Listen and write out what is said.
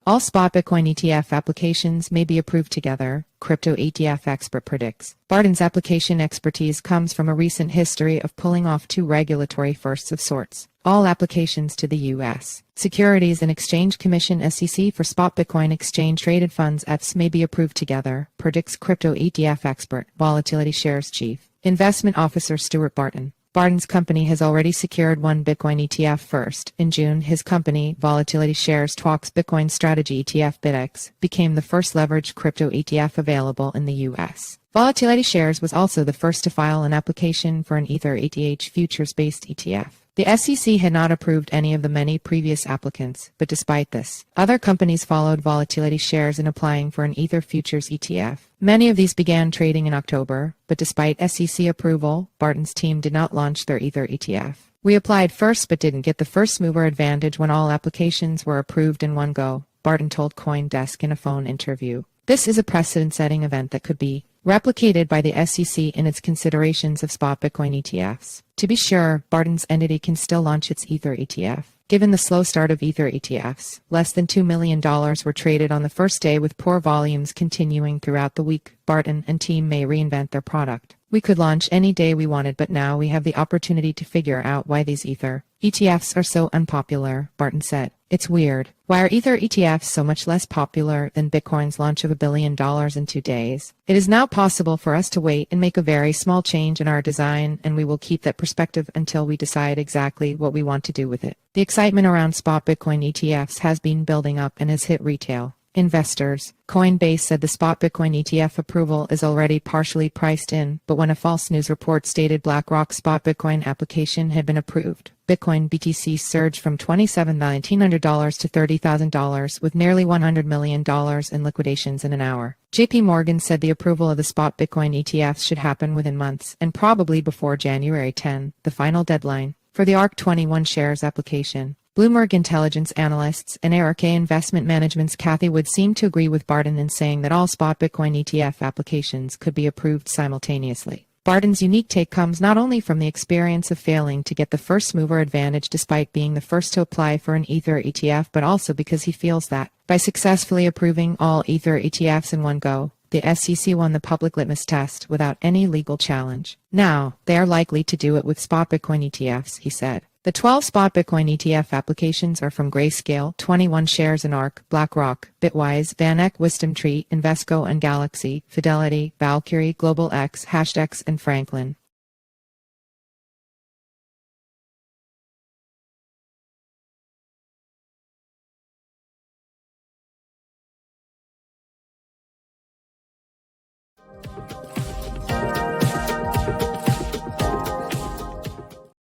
All spot Bitcoin ETF applications may be approved together, crypto ETF expert predicts. Barton's application expertise comes from a recent history of pulling off two regulatory firsts of sorts. All applications to the U.S. Securities and Exchange Commission (SEC) for spot Bitcoin exchange-traded funds ETFs may be approved together, predicts crypto ETF expert, Volatility Shares Chief Investment Officer Stuart Barton. Barton's company has already secured one Bitcoin ETF first. In June, his company, Volatility Shares Bitcoin Strategy ETF BITX, became the first leveraged crypto ETF available in the U.S. Volatility Shares was also the first to file an application for an Ether ETH futures-based ETF. The SEC had not approved any of the many previous applicants, but despite this, other companies followed Volatility Shares in applying for an Ether futures ETF. Many of these began trading in October, but despite SEC approval, Barton's team did not launch their Ether ETF. We applied first but didn't get the first mover advantage when all applications were approved in one go, Barton told CoinDesk in a phone interview. This is a precedent-setting event that could be replicated by the SEC in its considerations of spot Bitcoin ETFs. To be sure, Barton's entity can still launch its Ether ETF. Given the slow start of Ether ETFs, less than $2 million were traded on the first day, with poor volumes continuing throughout the week. Barton and team may reinvent their product. We could launch any day we wanted, but now we have the opportunity to figure out why these Ether ETFs are so unpopular, Barton said. It's weird. Why are Ether ETFs so much less popular than Bitcoin's launch of $1 billion in 2 days? It is now possible for us to wait and make a very small change in our design, and we will keep that perspective until we decide exactly what we want to do with it. The excitement around spot Bitcoin ETFs has been building up and has hit retail investors. Coinbase said the spot Bitcoin ETF approval is already partially priced in, but when a false news report stated BlackRock's spot Bitcoin application had been approved, Bitcoin BTC surged from $27,900 to $30,000, with nearly $100 million in liquidations in an hour. JP Morgan said the approval of the spot Bitcoin ETFs should happen within months, and probably before January 10, the final deadline for the ARC-21 shares application. Bloomberg intelligence analysts and ARK Investment Management's Kathy Wood seemed to agree with Barton in saying that all spot Bitcoin ETF applications could be approved simultaneously. Barton's unique take comes not only from the experience of failing to get the first mover advantage despite being the first to apply for an Ether ETF, but also because he feels that, by successfully approving all Ether ETFs in one go, the SEC won the public litmus test without any legal challenge. Now, they are likely to do it with spot Bitcoin ETFs, he said. The 12 spot Bitcoin ETF applications are from Grayscale, 21 shares in ARK, BlackRock, Bitwise, VanEck, WisdomTree, Invesco and Galaxy, Fidelity, Valkyrie, Global X, HashDex, and Franklin.